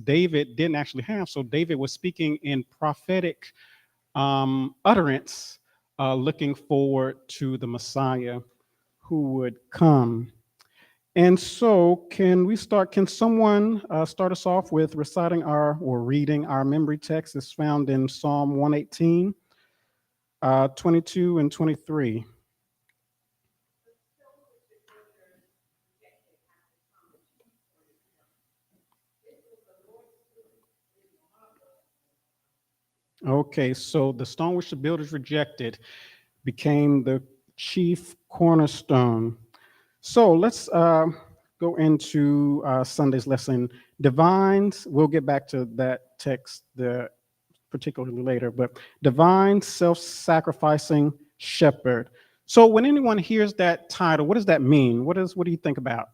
David didn't actually have. So David was speaking in prophetic utterance, looking forward to the Messiah who would come. And so, can someone start us off with reciting or reading our memory text? It's found in Psalm 118, 22 and 23. Okay, so the stone which the builders rejected became the chief cornerstone. So let's go into Sunday's lesson. Divines, we'll get back to that text particularly later, but divine self-sacrificing shepherd. So when anyone hears that title, what does that mean? What do you think about?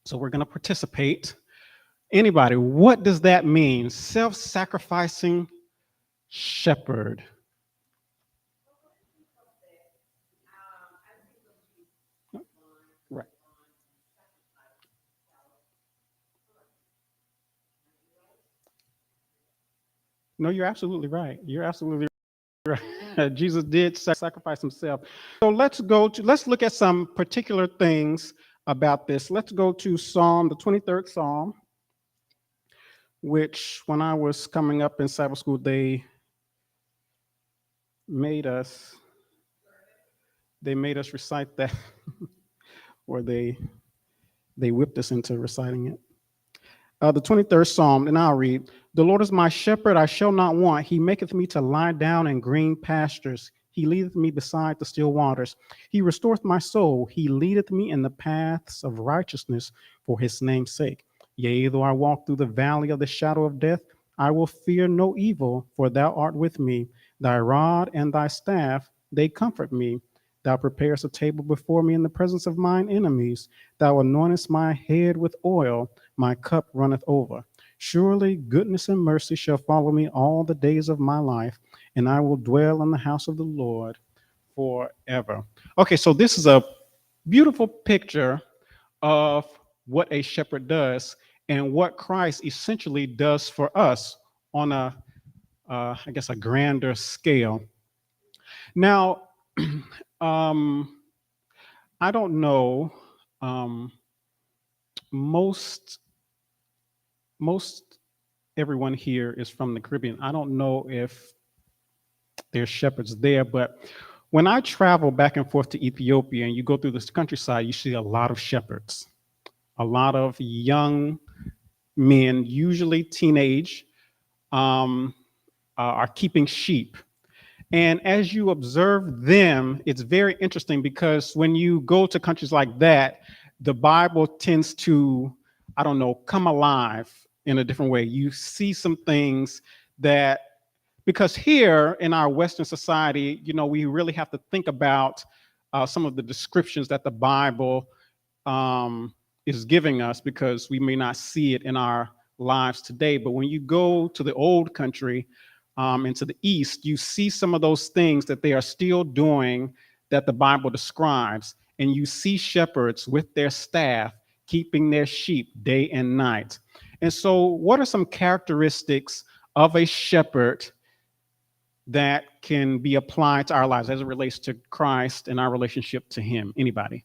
So we're going to participate. Anybody, what does that mean? Self-sacrificing shepherd. Right. No, you're absolutely right. You're absolutely right. Jesus did sacrifice himself. So let's look at some particular things about this. Let's go to the 23rd Psalm, which when I was coming up in Sabbath school, they made us recite that, or they whipped us into reciting it. The 23rd Psalm, and I'll read. The Lord is my shepherd, I shall not want. He maketh me to lie down in green pastures. He leadeth me beside the still waters. He restoreth my soul. He leadeth me in the paths of righteousness for his name's sake. Yea, though I walk through the valley of the shadow of death, I will fear no evil, for thou art with me. Thy rod and thy staff, they comfort me. Thou preparest a table before me in the presence of mine enemies. Thou anointest my head with oil, my cup runneth over. Surely goodness and mercy shall follow me all the days of my life, and I will dwell in the house of the Lord forever. Okay, so this is a beautiful picture of what a shepherd does and what Christ essentially does for us on I guess, a grander scale. Now, um, I don't know. Um, most most everyone here is from the Caribbean. I don't know if there's shepherds there, but when I travel back and forth to Ethiopia and you go through this countryside, you see a lot of shepherds, a lot of young men, usually teenage, um, are keeping sheep. And as you observe them, it's very interesting because when you go to countries like that, the Bible tends to, I don't know, come alive in a different way. You see some things that, because here in our Western society, we really have to think about some of the descriptions that the Bible is giving us because we may not see it in our lives today. But when you go to the old country, and to the east, you see some of those things that they are still doing that the Bible describes. And you see shepherds with their staff keeping their sheep day and night. And so, what are some characteristics of a shepherd that can be applied to our lives as it relates to Christ and our relationship to Him? Anybody?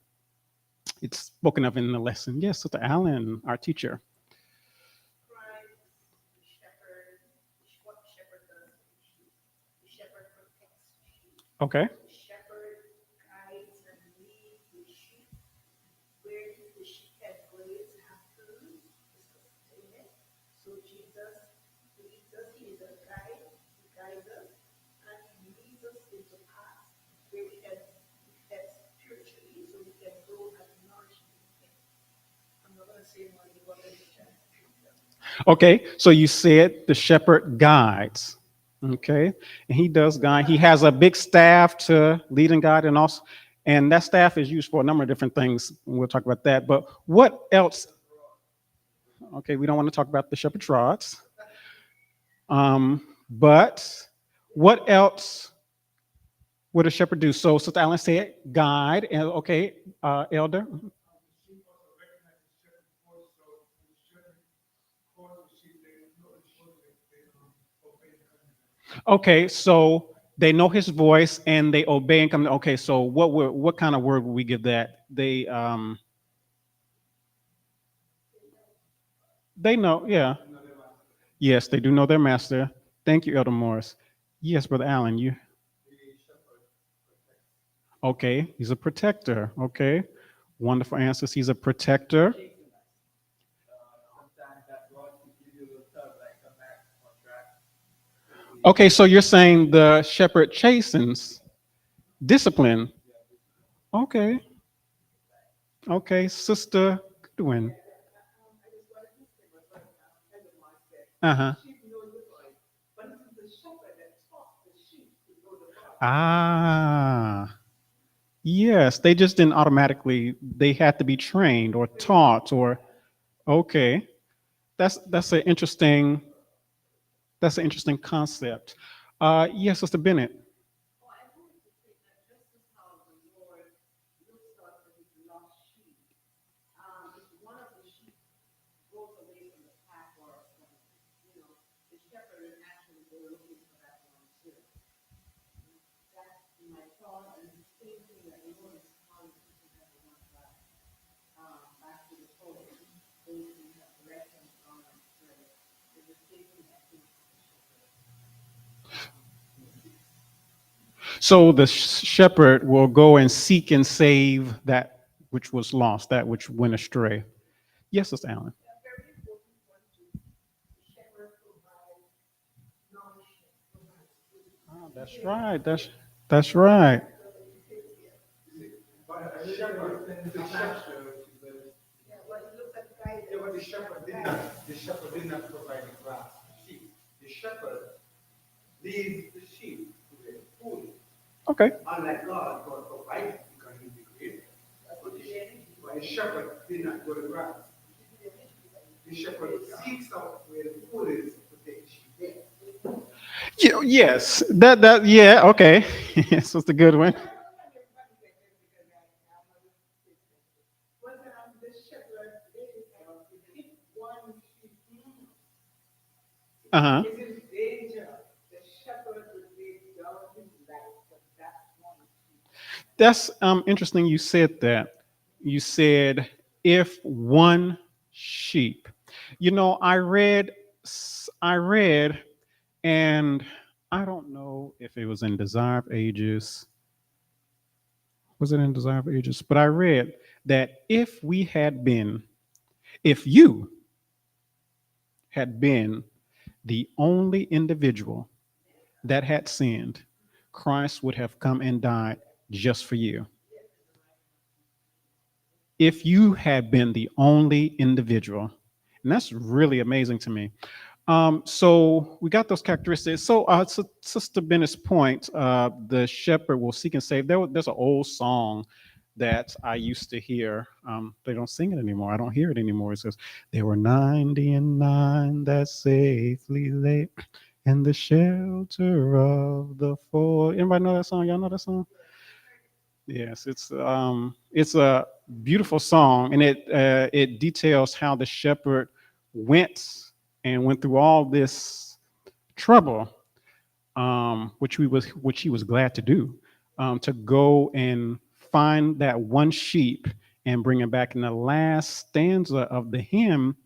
It's spoken of in the lesson. Yes, Sister Allen, our teacher. Okay. Okay, so you said the shepherd guides. Okay, and he does guide. He has a big staff to lead and guide, and that staff is used for a number of different things. We'll talk about that. But what else? Okay, we don't want to talk about the shepherd's rods. But what else would a shepherd do? So, Sister Allen said, guide. And Elder. Okay, so they know his voice and they obey and come. Okay, so what kind of word would we give that? They know, yeah. Yes, they do know their master. Thank you, Elder Morris. Yes, Brother Allen, you okay? He's a protector. Okay, wonderful answers. He's a protector. Okay, so you're saying the shepherd chastens, discipline. Okay, okay, Sister Goodwin. Uh huh. Ah, yes. They just didn't automatically. They had to be trained or taught or okay. That's an interesting concept. Yes, Sister Bennett. So the shepherd will go and seek and save that which was lost, that which went astray. Yes, Sister Allen. Oh, that's right. That's right. Okay. Yes. That yeah. Okay. Yes, that's a good one. Uh huh. That's interesting. You said that. You said if one sheep. You know, I read, and I don't know if it was in Desire of Ages. Was it in Desire of Ages? But I read that if you had been the only individual that had sinned, Christ would have come and died just for you. If you had been the only individual, and that's really amazing to me. So we got those characteristics. So Sister Bennett's point, the shepherd will seek and save. There's an old song that I used to hear. They don't sing it anymore. I don't hear it anymore. It says, "There were 99 that safely lay in the shelter of the fold." Anybody know that song? Y'all know that song? Yes, it's a beautiful song, and it details how the shepherd went through all this trouble, which he was glad to do, to go and find that one sheep and bring it back. And the last stanza of the hymn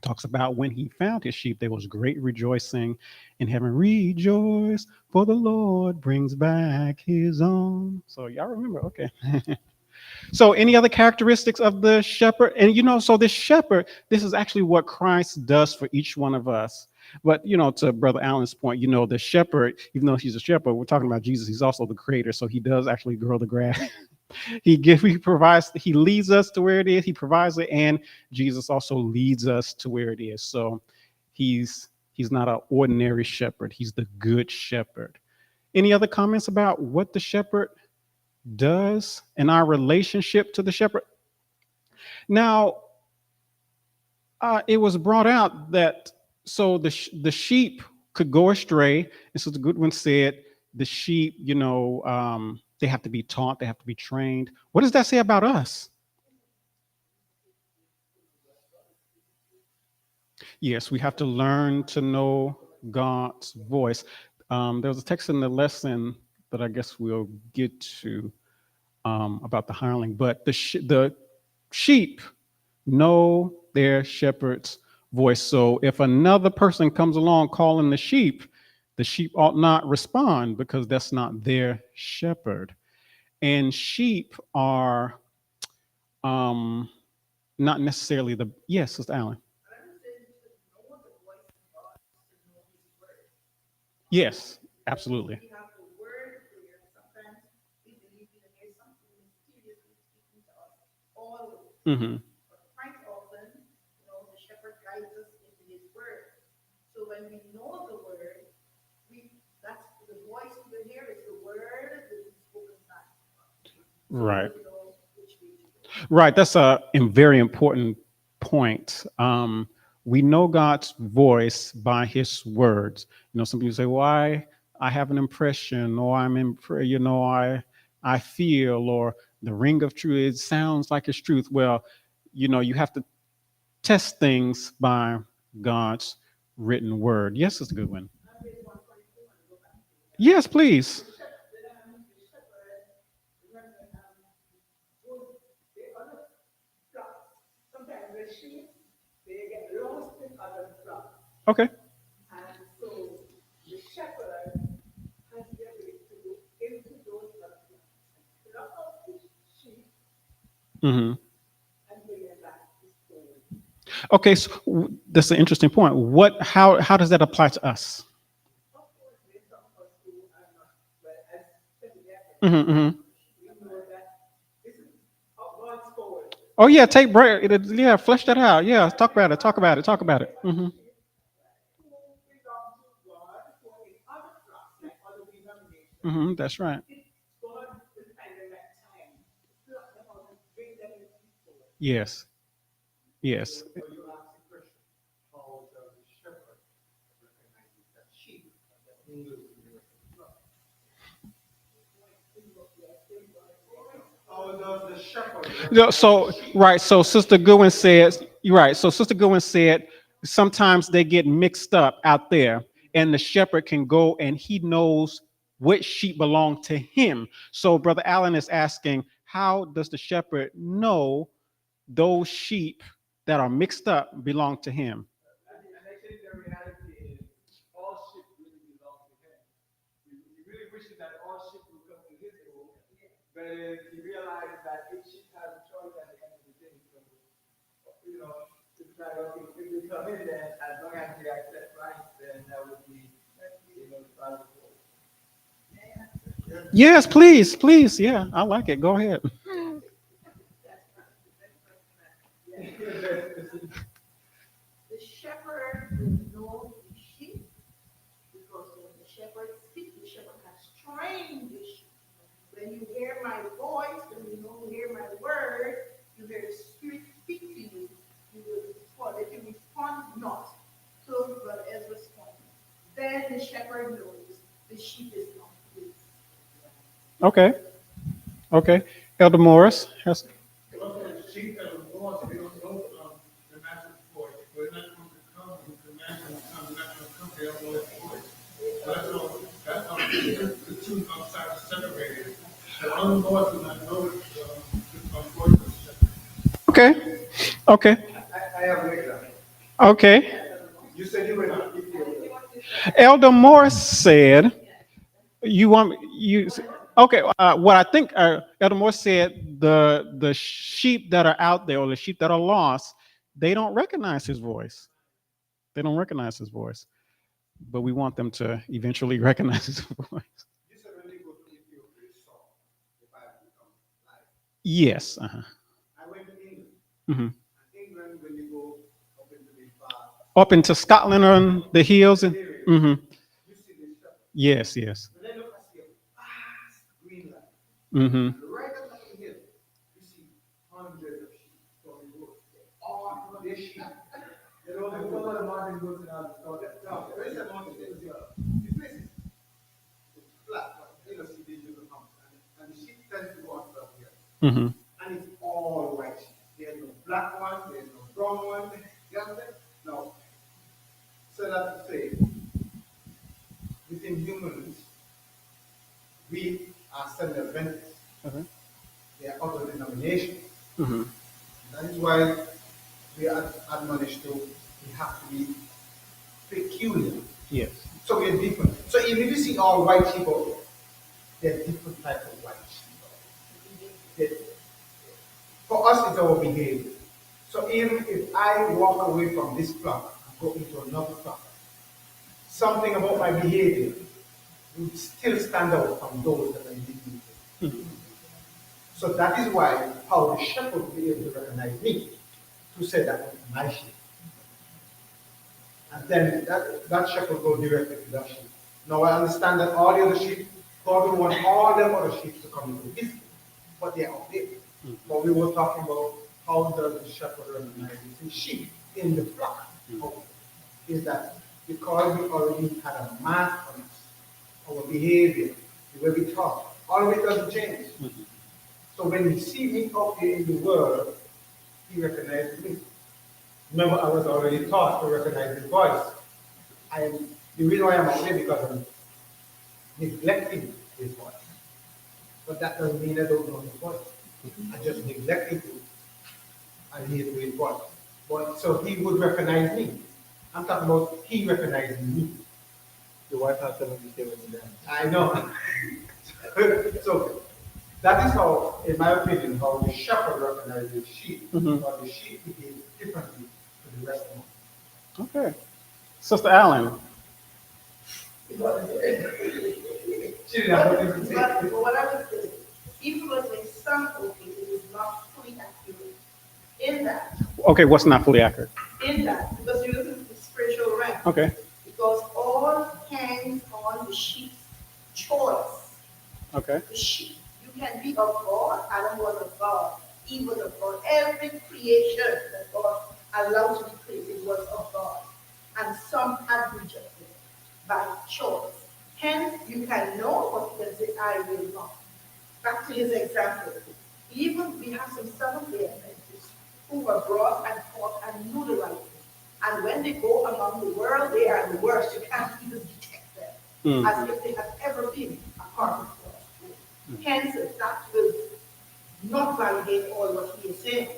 talks about when he found his sheep, there was great rejoicing in heaven. Rejoice, for the Lord brings back his own. So y'all remember, okay. So, any other characteristics of the shepherd? And so this shepherd, this is actually what Christ does for each one of us. But to Brother Allen's point, the shepherd, even though he's a shepherd, we're talking about Jesus. He's also the creator, so he does actually grow the grass. He provides, he leads us to where it is. He provides it, and Jesus also leads us to where it is. So, he's not an ordinary shepherd. He's the good shepherd. Any other comments about what the shepherd does in our relationship to the shepherd? Now, it was brought out that so the sheep could go astray, and so the Goodwin said the sheep, they have to be taught, they have to be trained. What does that say about us? Yes, we have to learn to know God's voice. There was a text in the lesson that I guess we'll get to about the hireling, but the sheep know their shepherd's voice. So if another person comes along calling the sheep ought not respond because that's not their shepherd. And sheep are um, not necessarily the yes, Sister Allen. Yes, absolutely. Hmm. Right. Right. That's a very important point. We know God's voice by His words. Some people say, "Well, I have an impression, or I'm in, I feel, or the ring of truth. It sounds like it's truth." Well, you have to test things by God's written word. Yes, it's a good one. Yes, please. Okay. Hmm. Okay, so that's an interesting point. How does that apply to us? Hmm. Hmm. Oh yeah, take break. Yeah, flesh that out. Yeah, talk about it. Talk about it. Talk about it. Hmm. Hmm. That's right. Yes. Yes. No, so right. So Sister Goodwin says you're right. So Sister Goodwin said sometimes they get mixed up out there, and the shepherd can go and he knows which sheep belong to him. So Brother Allen is asking, how does the shepherd know those sheep that are mixed up belong to him? Yes, please, please. Yeah, I like it. Go ahead. Okay, okay. Elder Morris has. Okay, okay, okay. Elder Morris said, "You want you?" Okay, what I think Elder Morris said, the sheep that are out there or the sheep that are lost, they don't recognize his voice. They don't recognize his voice, but we want them to eventually recognize his voice. Yes. Uh-huh. Hmm. Up into Scotland on the hills and. Hmm. Yes. Yes. Hmm. Hmm. So that to say, within humans, we are Seventh Adventists. Okay. They are other denominations. Hmm. That is why we are admonished to we have to be peculiar. Yes. So we are different. So even if you see all white people, they're different types of white people. For us, it's our behavior. So even if I walk away from this flock and go into another flock, something about my behavior would still stand out from those that I didn't with. Mhm. So that is why how the shepherd will be able to recognize me to say that my sheep. And then that shepherd will go directly to that sheep. Now I understand that all the other sheep, God will want all them other sheep to come into his fold, but they are out there. Mhm. But we were talking about how does the shepherd recognize his sheep in the flock? How is that because we already had a mark on us, our behavior, the way we talk, all of it doesn't change. Mhm. So when he see me out there in the world, he recognizes me. Remember, I was already taught to recognize his voice. I am the reason why I'm out there because I'm neglecting his voice. But that doesn't mean I don't know his voice. I just neglecting to adhere to his voice. But so he would recognize me. I'm talking about he recognizing me. Your wife has to understand what you're doing. I know. So that is how, in my opinion, how the shepherd recognizes sheep, Mhm. but the sheep behave differently to the rest of them. Okay. Sister Allen. She didn't have nothing to say. But what I would say, even with my son talking, it is not fully accurate in that, Okay, what's not fully accurate? because you're looking at the spiritual realm. Okay. Because all hangs on the sheep's choice. Okay. The sheep, you can be of God, Adam was of God, Eve was of God. Every creation that God allows to be created was of God. And some had rejected by choice. Hence, you can know, but you can say, I will not. Back to his example. Even we have some Seventh-day Adventists who were brought and taught and knew the right thing. And when they go among the world, they are the worst. You can't even detect them as if they have ever been a part of God. Hence, that will not validate all what he is saying.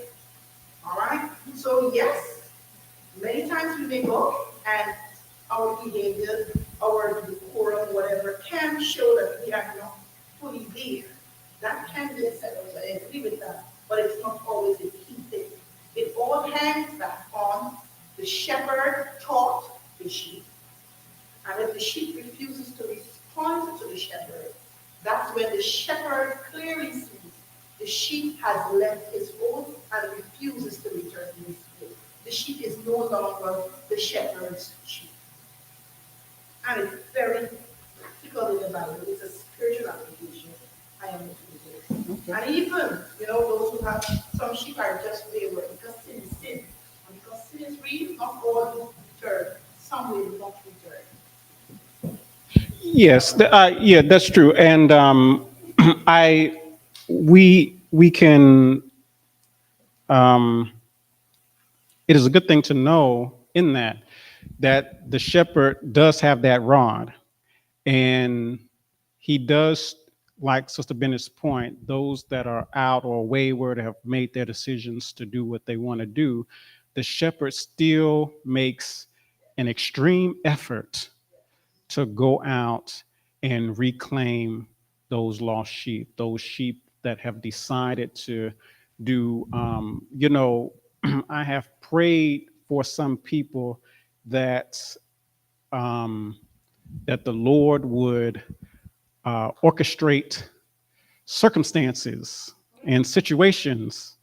All right? So, yes, many times we may go and our behavior, our decorum, whatever, can show that we are not fully there. That can be acceptable. I agree with that. But it's not always a key thing. It all hangs back on the shepherd taught the sheep. And if the sheep refuses to respond to the shepherd, that's when the shepherd clearly sees the sheep has left his fold and refuses to return to his fold. The sheep is no longer the shepherd's sheep. And it's very practical in the Bible. It's a spiritual application. I am looking to. And even, those who have some sheep are just wayward because sin is sin. And because sin is real, not all will return. Some will not return. Yes. Yeah, that's true. And I we can. Um, it is a good thing to know in that the shepherd does have that rod, and he does, like Sister Bennett's point, those that are out or wayward have made their decisions to do what they want to do, the shepherd still makes an extreme effort to go out and reclaim those sheep that have decided to do, I have prayed for some people that um, that the Lord would orchestrate circumstances and situations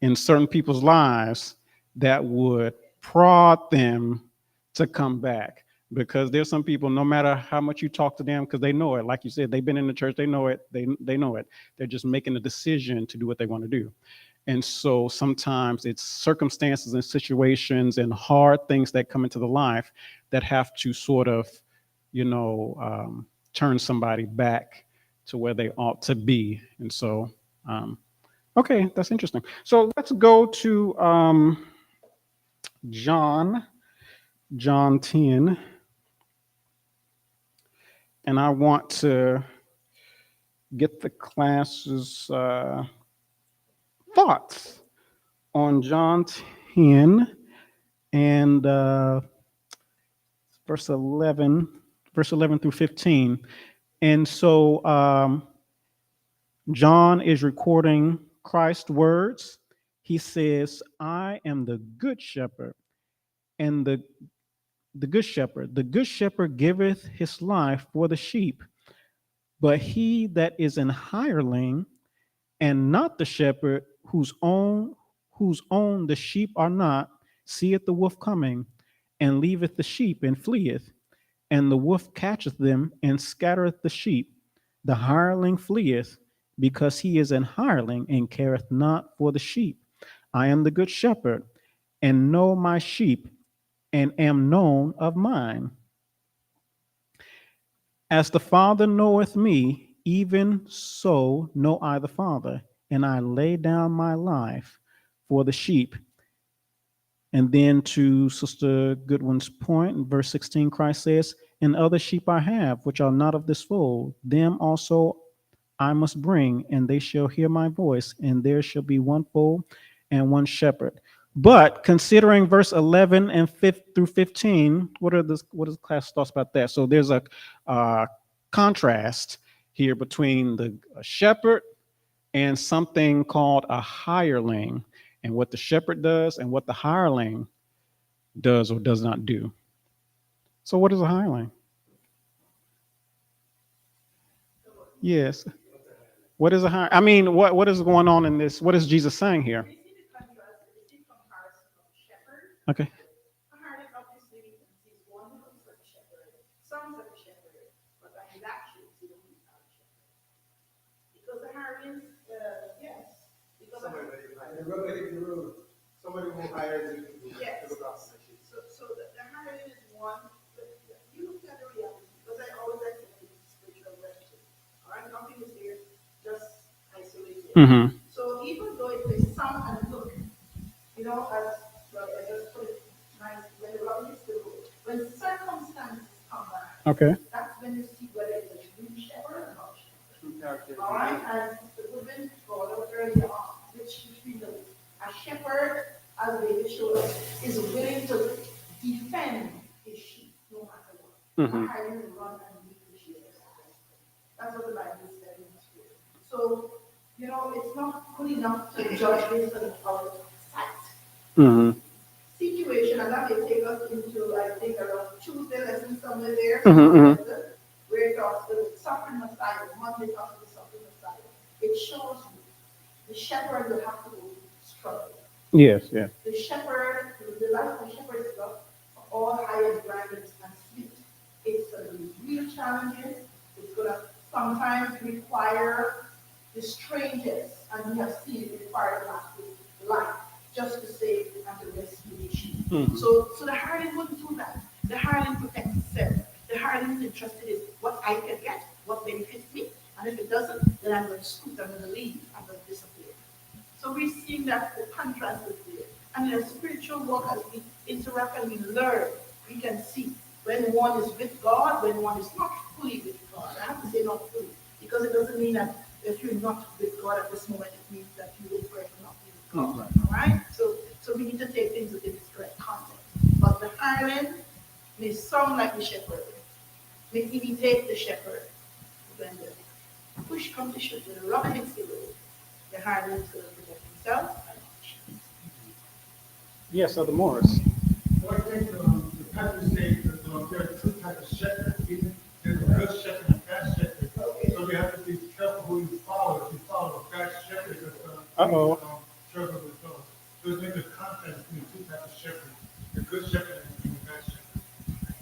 in certain people's lives that would prod them to come back. Because there's some people, no matter how much you talk to them, because they know it, like you said, they've been in the church, they know it, they know it. They're just making a decision to do what they want to do. And so sometimes it's circumstances and situations and hard things that come into the life that have to sort of, turn somebody back to where they ought to be. And so, okay, that's interesting. So let's go to John. John 10, and I want to get the class's thoughts on John 10 and verse 11, verse 11 through 15. And so John is recording Christ's words. He says, I am the good shepherd, and the good shepherd. The good shepherd giveth his life for the sheep. But he that is an hireling and not the shepherd, whose own the sheep are not, seeth the wolf coming, and leaveth the sheep and fleeth. And the wolf catcheth them and scattereth the sheep. The hireling fleeth, because he is an hireling and careth not for the sheep. I am the good shepherd, and know my sheep, and am known of mine. As the Father knoweth me, even so know I the Father, and I lay down my life for the sheep. And then to Sister Goodwin's point, in verse 16, Christ says, and other sheep I have, which are not of this fold, them also I must bring, and they shall hear my voice, and there shall be one fold and one shepherd. But considering verse 11 and 5 through 15, what is the class thoughts about that? So there's a contrast here between the shepherd and something called a hireling, and what the shepherd does and what the hireling does or does not do. So what is a hireling? Yes. What is a hireling? I mean, what is going on in this? What is Jesus saying here? We see the contrast, we see comparison of shepherd. Okay. A harlot obviously we can see is one who looks like a shepherd, sounds like a shepherd, but by his actions he don't look like a shepherd. Because the harlots, yes, because of, Somebody who hires you to yes. look after the sheep. So the harlot is one, you look at the reality, because I always like to make spiritual question. All right, nothing is here, just isolated. Mm-hmm. So even though it may sound and look, you know, as well, I just put it nice, when the rubber hits the road, when circumstances come back, Okay. that's when you see whether it's a true shepherd or not shepherd. True character. All right, and the woman brought up earlier on, which we know, a shepherd, as David showed us, is willing to defend his sheep no matter what. Mhm. A hireling will run and leave the sheep. That's what the Bible is telling us here. So, you know, it's not good enough to judge based on our sight. Mm-hmm. Situation, and that may take us into, I think, around Tuesday lesson somewhere there, Mhm, where it talks the suffering Messiah, Monday talks the suffering Messiah. It shows you the shepherd will have to go struggle. Yes, yes. The shepherd, the life of the shepherd is not all high and grand and sweet. It's going to be real challenges. It's going to sometimes require the strangest, and we have seen it require life just to save and to rescue the sheep. Mhm. So the hireling wouldn't do that. The hireling protects itself. The hireling is interested in what I can get, what benefits me, and if it doesn't, then I'm going to scoot, I'm going to leave, I'm going to disappear. So we're seeing that the contrast is there. And in a spiritual walk, as we interact and we learn, we can see when one is with God, when one is not fully with God. I have to say not fully, because it doesn't mean that if you're not with God at this moment, it means that you will forever not be with God. All right? So we need to take things within its correct context. But the hireling may sound like the shepherd, may imitate the shepherd. When the push comes to shove, when the rubber hits the road, the hireling is going to protect himself and the sheep. Yes, Other Morris. Well, I think the pastor says that there are two types of shepherds. There's a good shepherd and a bad shepherd. So we have to be careful who you follow. If you follow a bad shepherd, you're going to struggle with those. So it's make a contrast between two types of shepherds, the good shepherd and the bad shepherd.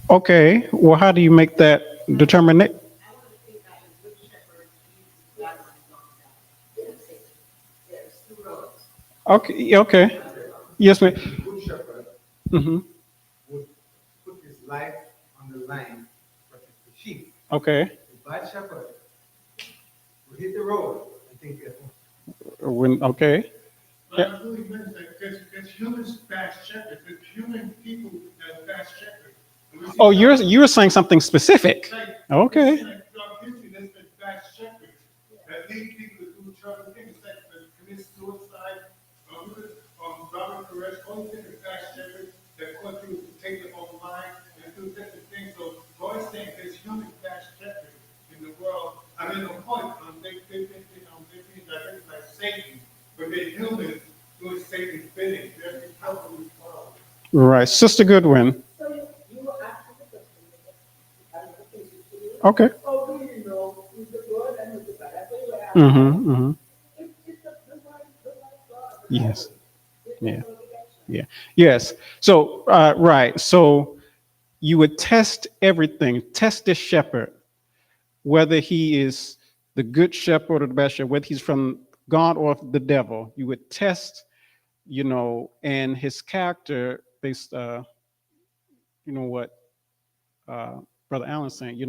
Okay. Well, how do you make that determination? I want to think that the good shepherd leads the other one down. There's two roads. Okay. Okay. Yes, ma'am. The good shepherd Mm-hmm. would put his life on the line to protect the sheep. Okay. The bad shepherd will hit the road and think careful. Okay. But I believe that there's humans fast shepherds, there's human people that fast shepherds. And we see Oh, God- you're saying something specific. Like, Okay. we see, like, throughout history, there's been fast shepherds that lead people to do terrible things, like to commit suicide, robbery, arrest, all these different fast shepherds that cause people to take their own lives and do different things. So God is saying there's human fast shepherds in the world. I mean, of course, they're being directed by Satan, but they're humans doing Satan's bidding. They're helping this world. Right. Sister Goodwin. So you were asking the question, I don't know, is it clear? Okay. Oh, do you know who's the good and who's the bad? That's what you were asking. Mm-hmm. Mm-hmm. It's the right God. Yes. It's Yeah. no direction. Yeah. Yes. So, right. So you would test everything, test this shepherd, whether he is the good shepherd or the bad shepherd, whether he's from God or the devil. You would test, and his character based, what Brother Allen's saying,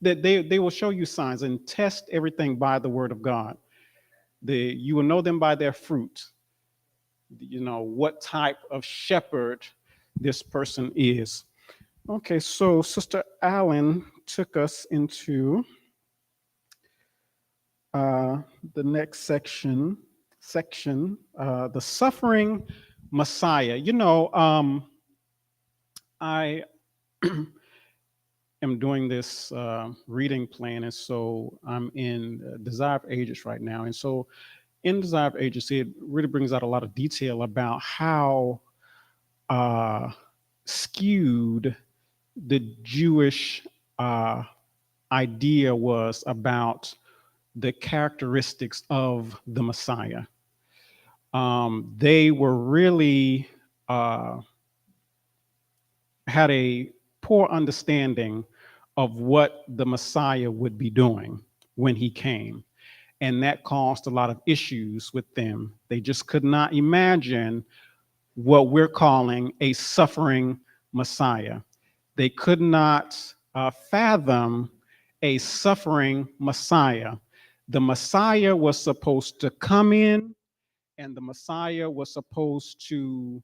that they will show you signs and test everything by the word of God. You will know them by their fruit. What type of shepherd this person is. Okay, so Sister Allen took us into the next section, the suffering Messiah. I am doing this reading plan, and so I'm in Desire of Ages right now. And so in Desire of Ages, it really brings out a lot of detail about how skewed the Jewish idea was about the characteristics of the Messiah. They were really had a poor understanding of what the Messiah would be doing when he came. And that caused a lot of issues with them. They just could not imagine what we're calling a suffering Messiah. They could not fathom a suffering Messiah. The Messiah was supposed to come in, and the Messiah was supposed to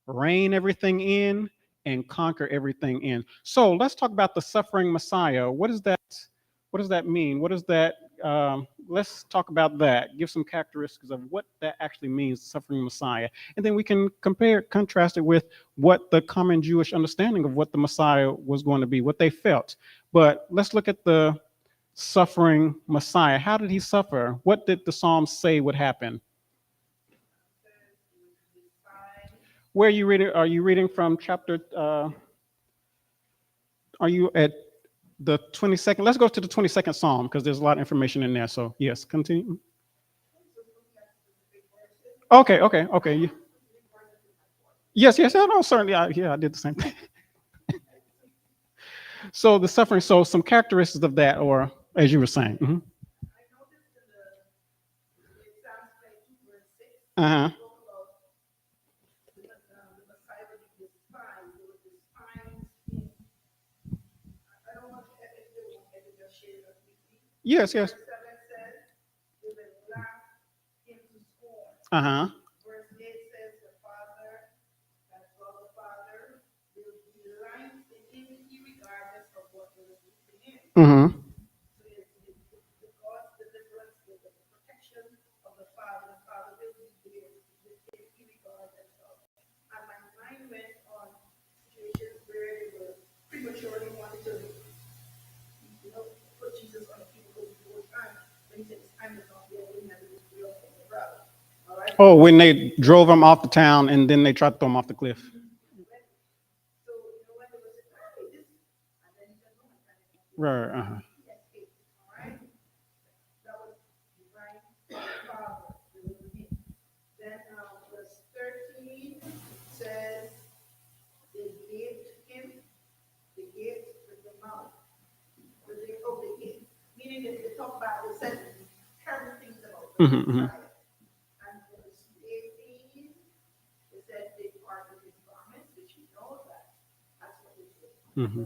rein everything in and conquer everything in. So let's talk about the suffering Messiah. What does that? What does that mean? What is that? Let's talk about that. Give some characteristics of what that actually means, suffering Messiah, and then we can contrast it with what the common Jewish understanding of what the Messiah was going to be, what they felt. But let's look at the suffering Messiah. How did he suffer? What did the Psalms say would happen? Where are you reading? Are you reading from chapter? Are you at the 22nd? Let's go to the 22nd Psalm because there's a lot of information in there. So yes, continue. Okay. Yes. Oh, no, certainly. I did the same thing. So the suffering. So some characteristics of that, or as you were saying. Mm-hmm. Uh-huh. Yes. Uh-huh. Mm-hmm. Oh, when they drove him off the town and then they tried to throw him off the cliff. Right. Uh-huh. Mm-hmm. Mm-hmm.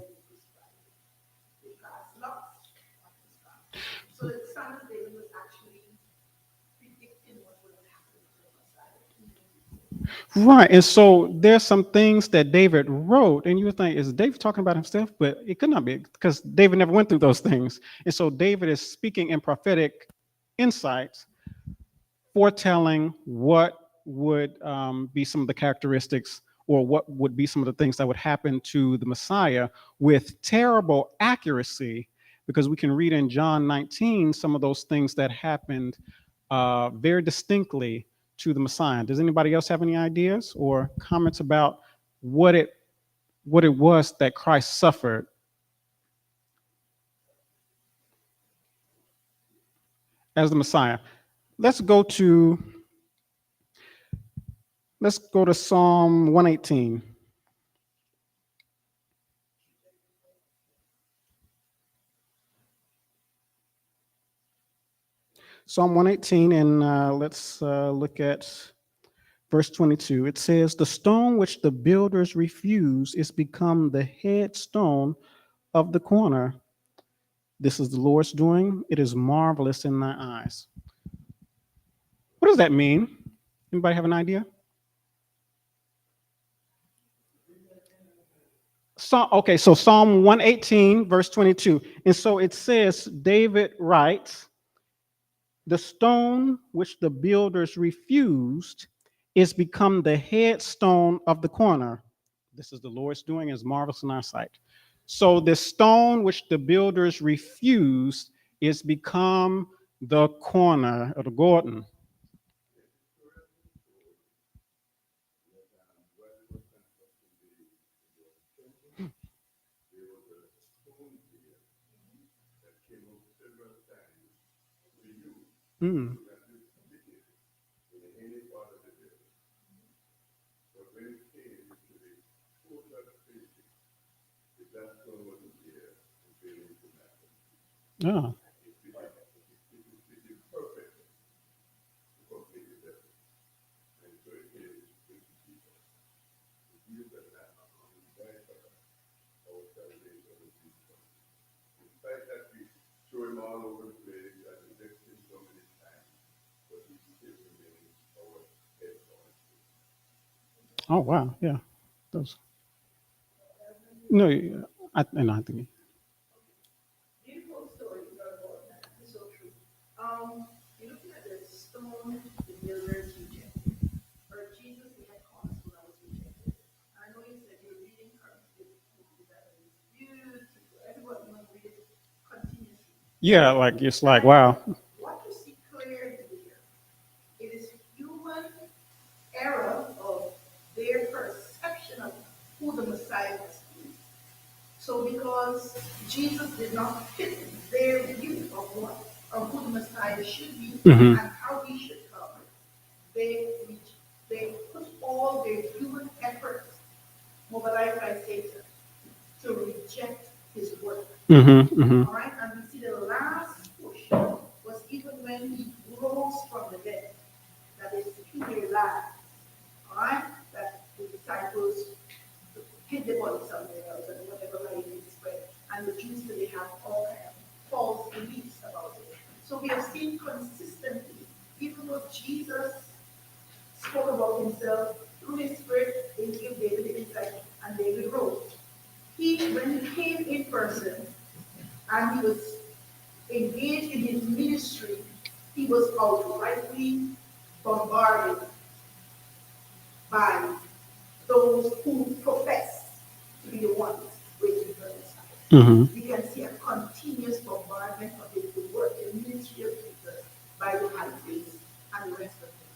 Right. And so there's some things that David wrote, and you would think, is David talking about himself? But it could not be because David never went through those things. And so David is speaking in prophetic insights, foretelling what would be some of the characteristics or what would be some of the things that would happen to the Messiah with terrible accuracy, because we can read in John 19 some of those things that happened very distinctly to the Messiah. Does anybody else have any ideas or comments about what it was that Christ suffered as the Messiah? Let's go to Psalm 118. Psalm 118, and let's look at verse 22. It says, "The stone which the builders refuse is become the headstone of the corner. This is the Lord's doing. It is marvelous in thy eyes." What does that mean? Anybody have an idea? So Psalm 118, verse 22. And so it says, David writes, "The stone which the builders refused is become the headstone of the corner. This is the Lord's doing, is marvelous in our sight." So the stone which the builders refused is become the corner of the Gordon. Mm. Yeah. Oh wow. Yeah. Those. No. I think. Beautiful story about that. It's so true. You're looking at the stone the builders rejected, or Jesus the head cornerstone that was rejected. I know you said you're reading currently. That is beautiful. Everybody must read it continuously. Yeah. Like it's like wow. What you see clearly here, it is human error of their perception of who the Messiah was. So because Jesus did not fit their view of who the Messiah should be Mhm. and how he should come, they they put all their human efforts mobilized by Satan to reject his work. Mhm. All right, and we see the last push was even when he rose from the dead, that is to keep their lives. All right, that the disciples hid the body somewhere else and whatever way it spread. And the Jews today have all kind of false beliefs about it. So we have seen consistently, even though Jesus spoke about himself through his spirit, he gave David the insight, and David wrote. When he came in person and he was engaged in his ministry, he was outrightly bombarded by those who profess to be the ones waiting for the Messiah. Mhm. We can see a continuous bombardment of the work and ministry of Jesus by the high priest and the rest of them.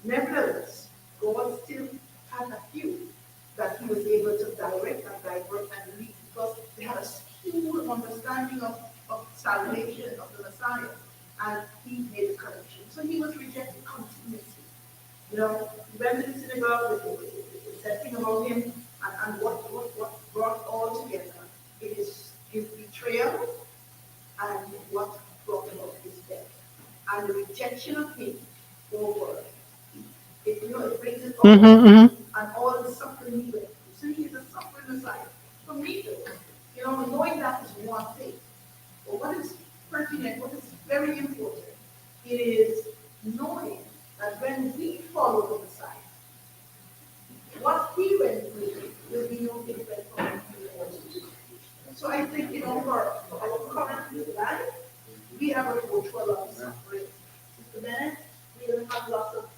Nevertheless, God still had a few that he was able to direct and divert and lead because they had a skewed understanding of salvation of the Messiah, and he made the correction. So he was rejected continuously. You know, he went to the synagogue, the setting about him, and what brought all together. It is his betrayal and what brought about his death. And the rejection of him over it, it brings it all Mhm. and all the suffering he went through. So he is a suffering Messiah. For me, though, knowing that is one thing. But what is pertinent, what is very important, it is knowing that when we follow the Messiah, What he went through will be no different from what you went through. So I think, for our current life, we have to go through a lot of suffering. Sister Bennett, we're going to have lots of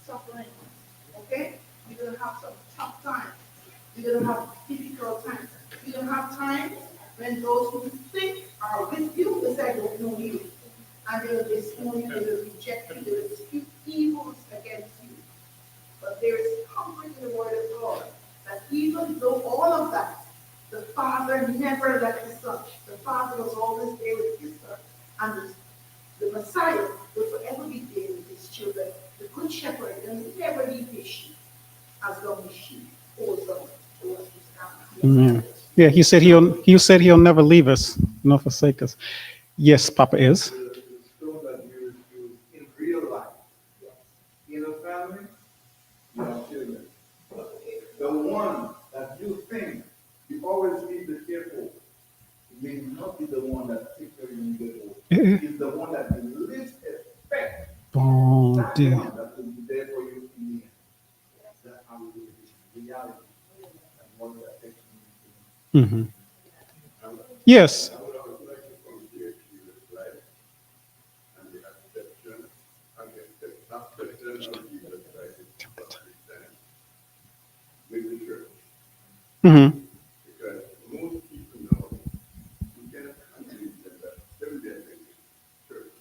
suffering. Okay? We're going to have some tough times. We're going to have difficult times. We're going to have times when those who think are with you will say, I don't know you. And they will disown you, they will reject you, they will speak evils against you. But there is comfort in the word of God that even though all of that, the Father never left his son. The Father was always there with his son. And the Messiah will forever be there with his children. The Good Shepherd will never leave his sheep as long as sheep holds on to what he's done. Amen. Yeah, he said he'll never leave us nor forsake us. Yes, Papa is. The stone that you use in real life, in a family, you have children. The one that you think you always need to care for may not be the one that takes care of you get old. It's the one that you least expect. Oh, That's the dear. one that will be there for you in the end. That's how it is. Reality. And one that takes you. Hmm. Yes. I would like to compare Jesus' life and the acceptance of Jesus Christ with the church. Hmm. Because most people know you cannot convince them that Seventh-day Adventist church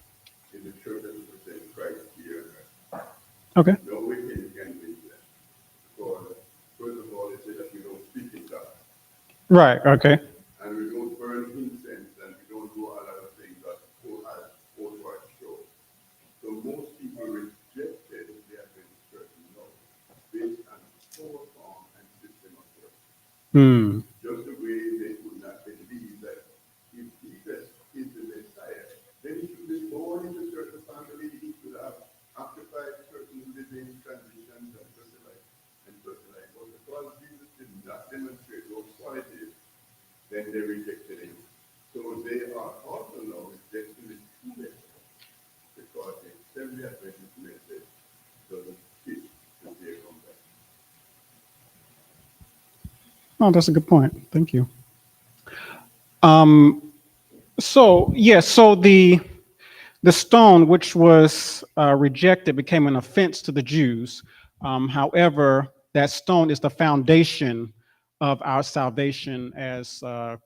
is the church that represents Christ here on earth. Okay. No way can you convince them. Because first of all, they say that we don't speak in tongues. Right. Okay. And we don't burn incense and we don't do a lot of things that go to our show. So most people rejected the Adventist church based on core form and system of work. Hmm. Just the way they could not believe that if Jesus is the Messiah, then he should be born in the church of family, he should have occupied certain living conditions and such like. But because Jesus did not demonstrate those qualities, then they rejected him. So they are also now rejecting the true message because the Assembly Adventist message doesn't fit with their complex. Oh, that's a good point. Thank you. So the stone which was rejected became an offense to the Jews. However, that stone is the foundation of our salvation, as Brother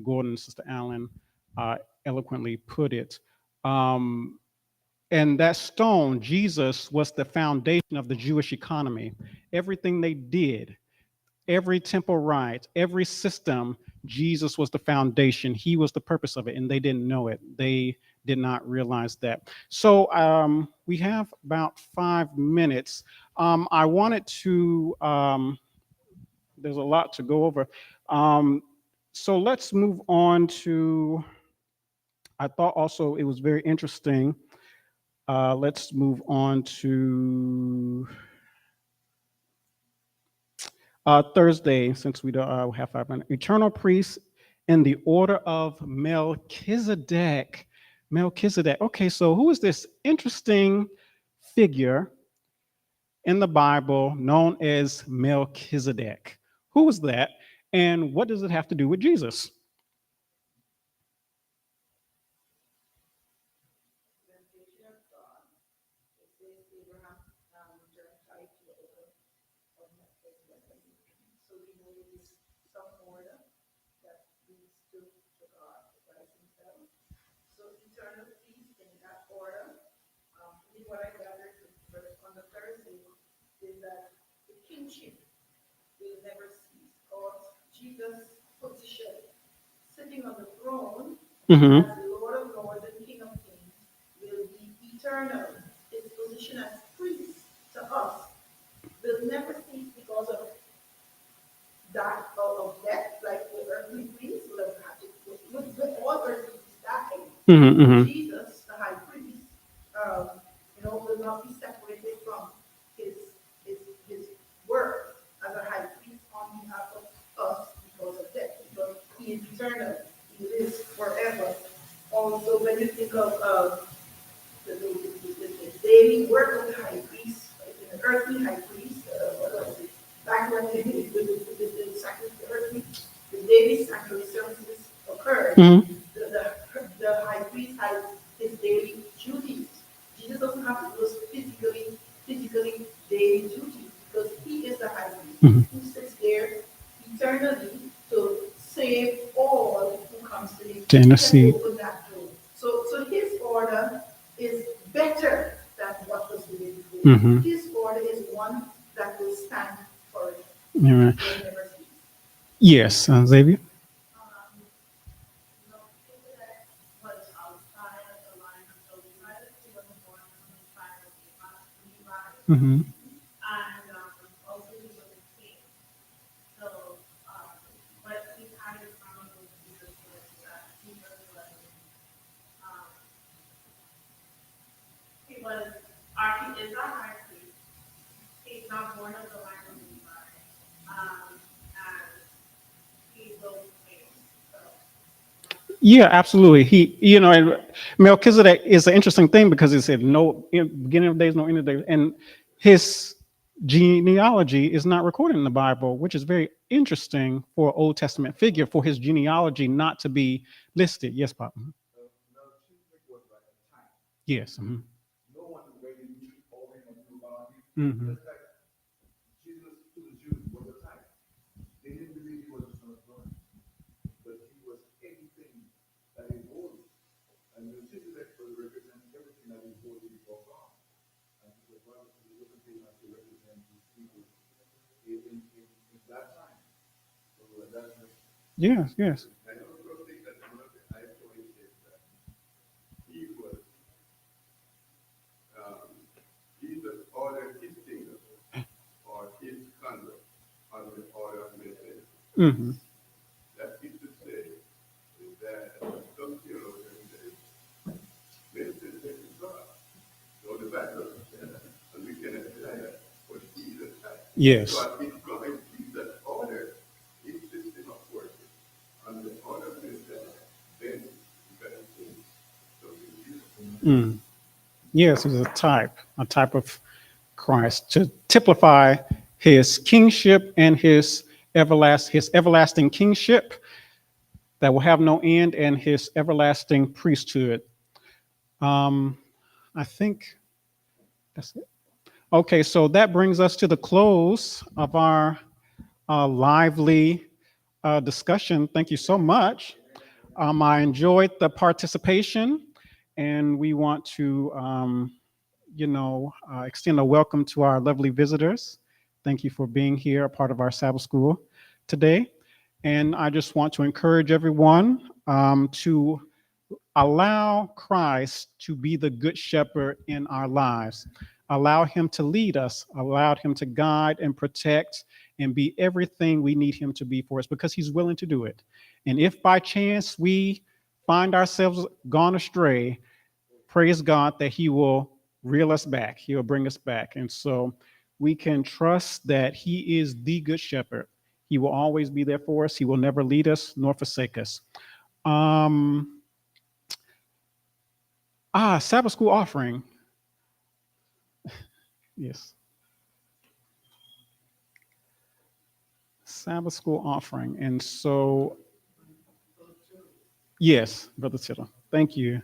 Gordon and Sister Allen uh, eloquently put it. Um, and that stone, Jesus, was the foundation of the Jewish economy. Everything they did, every temple rite, every system, Jesus was the foundation. He was the purpose of it, and they didn't know it. They did not realize that. So we have about 5 minutes. I wanted to, there's a lot to go over. So let's move on to, I thought also it was very interesting. Let's move on to Thursday, since we don't have 5 minutes. Eternal priest in the order of Melchizedek. Melchizedek. Okay, so who is this interesting figure in the Bible known as Melchizedek? Who was that? And what does it have to do with Jesus? So we know it is some order that leads to God, to Christ himself. So eternal peace in that order. What I gathered on the Thursday is that the kingship will never cease. God, Jesus' position, sitting on the throne Mm-hmm. as the Lord of Lords and King of Kings, will be eternal. His position as priest to us will never cease because of that of death, like the earthly priests will have had to, with all earthly priests dying. Mm-hmm, mm-hmm. Jesus, the high priest, will not be separated from his his work as a high priest on behalf of us because of death, because he is eternal, he lives forever. Also, when you think of the daily work of the high priest, like the earthly high priest, what was it? back when the daily sacrifice services occurred, Mhm. the high priest had his daily duties. Jesus doesn't have to do those physically daily duties because he is the high priest Mhm. who sits there eternally to save all who comes to him. To He can intercede. open that door. So his order is better than what was given before. Mhm. His order is one that will stand forever. Amen. Will never cease. Yes, Xavier. No, that was outside of the line of the Levites. He wasn't born on the side of Levi. Mm-hmm. And also he was a king. So, but he had a common with Jesus was that um, he is our high priest. He's not born of the line of Levi. And he will king. So, Yeah, absolutely. And Melchizedek is an interesting thing because it said no beginning of days, no end of days, and his genealogy is not recorded in the Bible, which is very interesting for an Old Testament figure for his genealogy not to be listed. Yes, Pop. Mhm. Melchizedek was like a type. Yes. Mhm. No one really knew all they knew about him. Mhm. Just like Jesus to the Jews was a type. They didn't believe he was the son of God, but he was everything that is holy. And Melchizedek will represent everything that is holy before God. And the Bible is looking at to represent these people in that time. So that's Yes. Yes. I also think that one of the high points is that he was, um, Jesus ordered his kingdom or his conduct on the order of Melchizedek. Hmm. That is to say, is that some theologians say Melchizedek is God. So the Bible says that, and we cannot deny that, but he is a type. Yes. So if God Jesus ordered his system of worship on the order of Melchizedek, then you better say something beautiful. Mm. Yes, he's a type of Christ to typify his kingship and his everlasting kingship that will have no end and his everlasting priesthood. Um, I think that's it. Okay, so that brings us to the close of our lively discussion. Thank you so much. I enjoyed the participation, and we want to, extend a welcome to our lovely visitors. Thank you for being here, a part of our Sabbath school today. And I just want to encourage everyone to allow Christ to be the good shepherd in our lives. Allow him to lead us, allow him to guide and protect and be everything we need him to be for us because he's willing to do it. And if by chance we find ourselves gone astray, praise God that he will reel us back. He'll bring us back. And so we can trust that he is the good shepherd. He will always be there for us. He will never lead us nor forsake us. Um, Sabbath school offering. Yes. Sabbath school offering. And so, yes, Brother Tittle. Thank you.